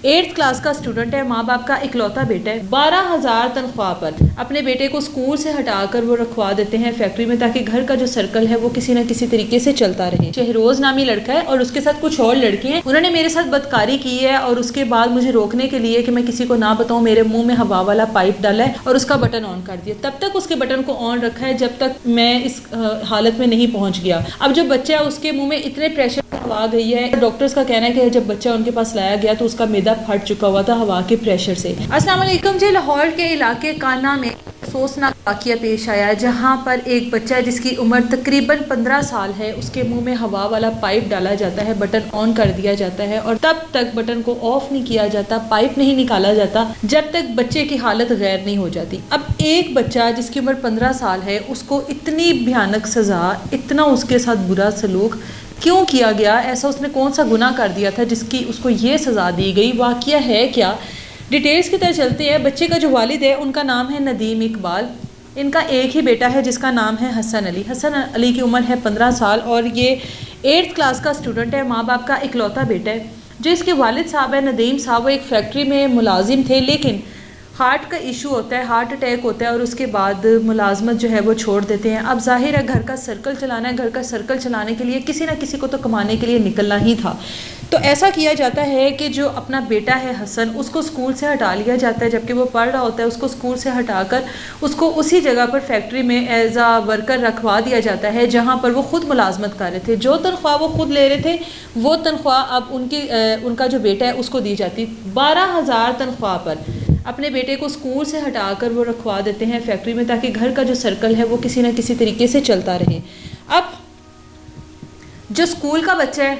8th class کا student ہے، ماں باپ کا اکلوتا بیٹا ہے. 12,000 تنخواہ پر اپنے بیٹے کو اسکول سے ہٹا کر وہ رکھوا دیتے ہیں فیکٹری میں، تاکہ گھر کا جو سرکل ہے وہ کسی نہ کسی طریقے سے چلتا رہے. شہروز نامی لڑکا ہے اور اس کے ساتھ کچھ اور لڑکے ہیں. انہوں نے میرے ساتھ بدکاری کی ہے اور اس کے بعد مجھے روکنے کے لیے کہ میں کسی کو نہ بتاؤں میرے منہ میں ہوا والا پائپ ڈالا ہے اور اس کا بٹن آن کر دیا. تب تک اس کے بٹن کو آن رکھا ہے جب تک میں اس حالت میں نہیں پہنچ گیا. اب جو بچہ ہے اس کے منہ میں اتنے پریشر ہوا گئی ہے. ڈاکٹرز کا کہنا ہے کہ جب بچہ ان کے پاس لایا گیا تو اس کا معدہ پھٹ چکا ہوا تھا ہوا کے پریشر سے. السلام علیکم جی. لاہور کے علاقے کانا میں افسوسناک واقعہ پیش آیا جہاں پر ایک بچہ جس کی عمر تقریباً 15 سال ہے، اس کے منہ میں ہوا والا پائپ ڈالا جاتا ہے، بٹن آن کر دیا جاتا ہے اور تب تک بٹن کو آف نہیں کیا جاتا، پائپ نہیں نکالا جاتا جب تک بچے کی حالت غیر نہیں ہو جاتی. اب ایک بچہ جس کی عمر 15 سال ہے اس کو اتنی بھیانک سزا، اتنا اس کے ساتھ برا سلوک کیوں کیا گیا؟ ایسا اس نے کون سا گناہ کر دیا تھا جس کی اس کو یہ سزا دی گئی؟ واقعہ ہے کیا؟ ڈیٹیلز کی طرف چلتے ہیں. بچے کا جو والد ہے ان کا نام ہے ندیم اقبال. ان کا ایک ہی بیٹا ہے جس کا نام ہے حسن علی. حسن علی کی عمر ہے 15 سال اور یہ 8th کلاس کا اسٹوڈنٹ ہے، ماں باپ کا اکلوتا بیٹا ہے. جو اس کے والد صاحب ہے ندیم صاحب، وہ ایک فیکٹری میں ملازم تھے، لیکن ہارٹ کا ایشو ہوتا ہے، ہارٹ اٹیک ہوتا ہے اور اس کے بعد ملازمت جو ہے وہ چھوڑ دیتے ہیں. اب ظاہر ہے گھر کا سرکل چلانا ہے، گھر کا سرکل چلانے کے لیے کسی نہ کسی کو تو کمانے کے لیے نکلنا ہی تھا. تو ایسا کیا جاتا ہے کہ جو اپنا بیٹا ہے حسن، اس کو اسکول سے ہٹا لیا جاتا ہے جبکہ وہ پڑھ رہا ہوتا ہے. اس کو اسکول سے ہٹا کر اس کو اسی جگہ پر فیکٹری میں ایز اے ورکر رکھوا دیا جاتا ہے جہاں پر وہ خود ملازمت کر رہے تھے. جو تنخواہ وہ خود لے رہے تھے وہ تنخواہ اب ان کا جو بیٹا ہے اس کو دی جاتی. 12,000 تنخواہ پر اپنے بیٹے کو اسکول سے ہٹا کر وہ رکھوا دیتے ہیں فیکٹری میں تاکہ گھر کا جو سرکل ہے وہ کسی نہ کسی طریقے سے چلتا رہے. اب جو اسکول کا بچہ ہے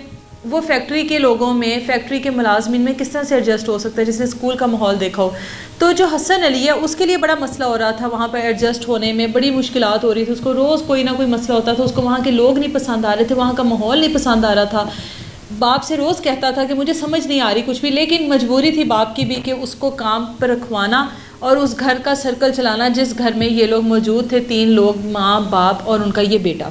وہ فیکٹری کے لوگوں میں، فیکٹری کے ملازمین میں کس طرح سے ایڈجسٹ ہو سکتا ہے جس نے اسکول کا ماحول دیکھا ہو؟ تو جو حسن علی ہے اس کے لیے بڑا مسئلہ ہو رہا تھا، وہاں پہ ایڈجسٹ ہونے میں بڑی مشکلات ہو رہی تھی. اس کو روز کوئی نہ کوئی مسئلہ ہوتا تھا، اس کو وہاں کے لوگ نہیں پسند آ رہے تھے، وہاں کا ماحول نہیں پسند آ رہا تھا. باپ سے روز کہتا تھا کہ مجھے سمجھ نہیں آ رہی کچھ بھی، لیکن مجبوری تھی باپ کی بھی کہ اس کو کام پر رکھوانا اور اس گھر کا سرکل چلانا جس گھر میں یہ لوگ موجود تھے، 3 لوگ، ماں باپ اور ان کا یہ بیٹا.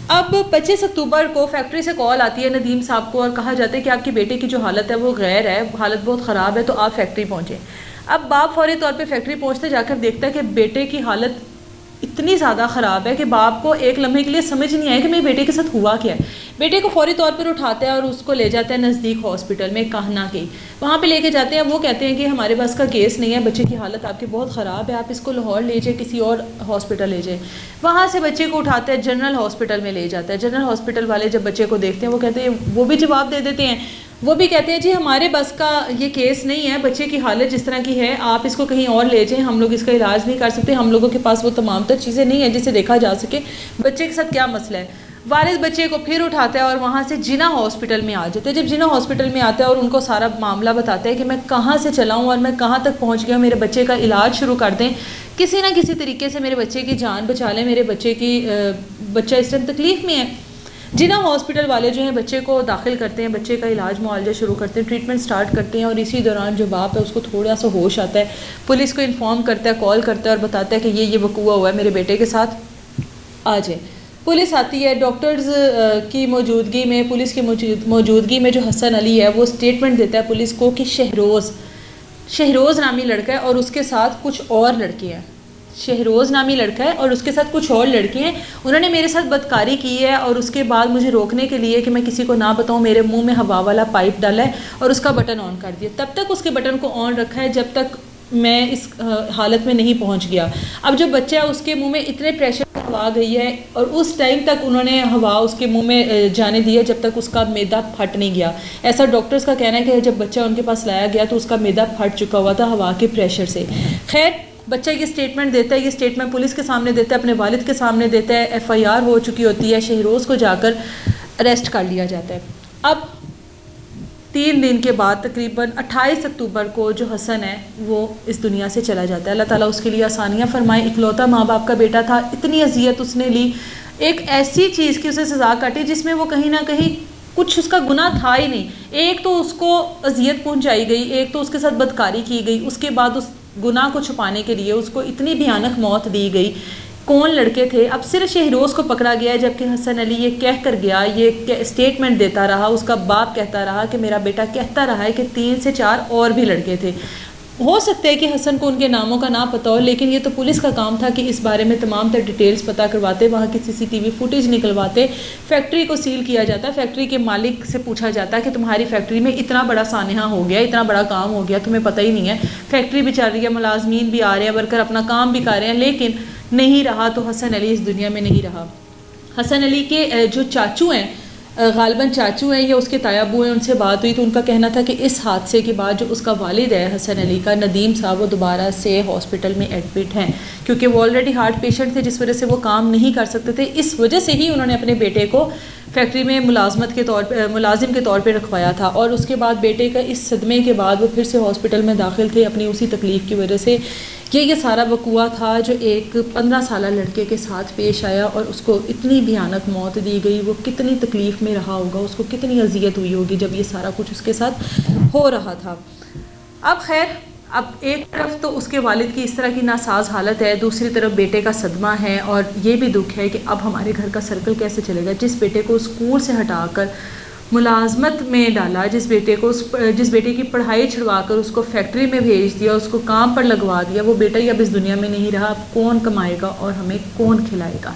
اب 25 اکتوبر کو فیکٹری سے کال آتی ہے ندیم صاحب کو اور کہا جاتا ہے کہ آپ کے بیٹے کی جو حالت ہے وہ غیر ہے، حالت بہت خراب ہے، تو آپ فیکٹری پہنچیں. اب باپ فوری طور پہ فیکٹری پہنچتے جا کر دیکھتا ہے کہ بیٹے کی حالت اتنی زیادہ خراب ہے کہ باپ کو ایک لمحے کے لیے سمجھ نہیں آیا کہ میرے بیٹے کے ساتھ ہوا کیا ہے. بیٹے کو فوری طور پر اٹھاتا ہے اور اس کو لے جاتا ہے نزدیک ہاسپٹل میں، کاہنا کے. وہاں پہ لے کے جاتے ہیں. وہ کہتے ہیں کہ ہمارے پاس کا کیس نہیں ہے، بچے کی حالت آپ کی بہت خراب ہے، آپ اس کو لاہور لے جائیں، کسی اور ہاسپٹل لے جائیں. وہاں سے بچے کو اٹھاتا ہے جنرل ہاسپٹل میں لے جاتا ہے. جنرل ہاسپٹل والے جب بچے کو دیکھتے ہیں وہ کہتے ہیں، وہ بھی جواب دے دیتے ہیں، وہ بھی کہتے ہیں جی ہمارے بس کا یہ کیس نہیں ہے، بچے کی حالت جس طرح کی ہے آپ اس کو کہیں اور لے جائیں، ہم لوگ اس کا علاج نہیں کر سکتے، ہم لوگوں کے پاس وہ تمام تر چیزیں نہیں ہیں جسے دیکھا جا سکے بچے کے ساتھ کیا مسئلہ ہے. والد بچے کو پھر اٹھاتا ہے اور وہاں سے جنا ہاسپٹل میں آ جاتے ہیں. جب جنا ہاسپٹل میں آتا ہے اور ان کو سارا معاملہ بتاتا ہے کہ میں کہاں سے چلا ہوں اور میں کہاں تک پہنچ گیا ہوں، میرے بچے کا علاج شروع کر دیں، کسی نہ کسی طریقے سے میرے بچے کی جان بچا لیں، میرے بچہ اس ٹائم تکلیف میں ہے. جنا ہاسپٹل والے جو ہیں بچے کو داخل کرتے ہیں، بچے کا علاج معالجہ شروع کرتے ہیں، ٹریٹمنٹ سٹارٹ کرتے ہیں. اور اسی دوران جو باپ ہے اس کو تھوڑا سا ہوش آتا ہے، پولیس کو انفارم کرتا ہے، کال کرتا ہے اور بتاتا ہے کہ یہ وقوع ہوا ہے میرے بیٹے کے ساتھ، آ جائیں. پولیس آتی ہے. ڈاکٹرز کی موجودگی میں، پولیس کی موجودگی میں جو حسن علی ہے وہ سٹیٹمنٹ دیتا ہے پولیس کو کہ شہروز نامی لڑکا ہے اور اس کے ساتھ کچھ اور لڑکے ہیں. شہروز نامی لڑکا ہے اور اس کے ساتھ کچھ اور لڑکے ہیں. انہوں نے میرے ساتھ بدکاری کی ہے اور اس کے بعد مجھے روکنے کے لیے کہ میں کسی کو نہ بتاؤں میرے منہ میں ہوا والا پائپ ڈالا ہے اور اس کا بٹن آن کر دیا. تب تک اس کے بٹن کو آن رکھا ہے جب تک میں اس حالت میں نہیں پہنچ گیا. اب جو بچہ ہے اس کے منہ میں اتنے پریشر ہوا گئی ہے اور اس ٹائم تک انہوں نے ہوا اس کے منہ میں جانے دی ہے جب تک اس کا معدہ پھٹ نہیں گیا. ایسا ڈاکٹرز کا کہنا ہے کہ جب بچہ ان کے پاس لایا گیا تو اس کا معدہ پھٹ چکا ہوا تھا ہوا کے پریشر سے. خیر بچہ یہ سٹیٹمنٹ دیتا ہے، یہ سٹیٹمنٹ پولیس کے سامنے دیتا ہے، اپنے والد کے سامنے دیتا ہے. FIR ہو چکی ہوتی ہے. شہروز کو جا کر اریسٹ کر لیا جاتا ہے. اب 3 دن کے بعد تقریباً 28 اکتوبر کو جو حسن ہے وہ اس دنیا سے چلا جاتا ہے. اللہ تعالیٰ اس کے لیے آسانیاں فرمائے. اکلوتا ماں باپ کا بیٹا تھا، اتنی اذیت اس نے لی، ایک ایسی چیز کی اسے سزا کاٹی جس میں وہ کہیں نہ کہیں کچھ اس کا گناہ تھا ہی نہیں. ایک تو اس کو اذیت پہنچائی گئی، ایک تو اس کے ساتھ بدکاری کی گئی، اس کے بعد اس گناہ کو چھپانے کے لیے اس کو اتنی بھیانک موت دی گئی کون لڑکے تھے. اب صرف شہروز کو پکڑا گیا ہے، جبکہ حسن علی یہ کہہ کر گیا، یہ اسٹیٹمنٹ دیتا رہا، اس کا باپ کہتا رہا کہ میرا بیٹا کہتا رہا ہے کہ 3 سے 4 اور بھی لڑکے تھے. ہو سکتا ہے کہ حسن کو ان کے ناموں کا نہ پتہ ہو، لیکن یہ تو پولیس کا کام تھا کہ اس بارے میں تمام تر ڈیٹیلز پتہ کرواتے، وہاں کی CCTV فوٹیج نکلواتے، فیکٹری کو سیل کیا جاتا، فیکٹری کے مالک سے پوچھا جاتا کہ تمہاری فیکٹری میں اتنا بڑا سانحہ ہو گیا، اتنا بڑا کام ہو گیا، تمہیں پتہ ہی نہیں ہے، فیکٹری بھی چل رہی ہے، ملازمین بھی آ رہے ہیں، ورکر اپنا کام بھی کر رہے ہیں، لیکن نہیں رہا. تو حسن علی اس دنیا میں نہیں رہا. حسن علی کے جو چاچو ہیں، غالباً چاچو ہیں یا اس کے تایا ابو ہیں، ان سے بات ہوئی تو ان کا کہنا تھا کہ اس حادثے کے بعد جو اس کا والد ہے حسن علی کا، ندیم صاحب، وہ دوبارہ سے ہاسپٹل میں ایڈمٹ ہیں، کیونکہ وہ آلریڈی ہارٹ پیشنٹ تھے، جس وجہ سے وہ کام نہیں کر سکتے تھے. اس وجہ سے ہی انہوں نے اپنے بیٹے کو فیکٹری میں ملازم کے طور پہ رکھوایا تھا. اور اس کے بعد بیٹے کا اس صدمے کے بعد وہ پھر سے ہاسپٹل میں داخل تھے اپنی اسی تکلیف کی وجہ سے. یہ سارا وقوعہ تھا جو ایک 15 سالہ لڑکے کے ساتھ پیش آیا، اور اس کو اتنی بھیانک موت دی گئی. وہ کتنی تکلیف میں رہا ہوگا، اس کو کتنی اذیت ہوئی ہوگی جب یہ سارا کچھ اس کے ساتھ ہو رہا تھا. اب خیر، اب ایک طرف تو اس کے والد کی اس طرح کی ناساز حالت ہے، دوسری طرف بیٹے کا صدمہ ہے، اور یہ بھی دکھ ہے کہ اب ہمارے گھر کا سرکل کیسے چلے گا. جس بیٹے کو اسکول سے ہٹا کر ملازمت میں ڈالا، جس بیٹے کی پڑھائی چھڑوا کر اس کو فیکٹری میں بھیج دیا، اس کو کام پر لگوا دیا، وہ بیٹا ہی اب اس دنیا میں نہیں رہا. اب کون کمائے گا اور ہمیں کون کھلائے گا؟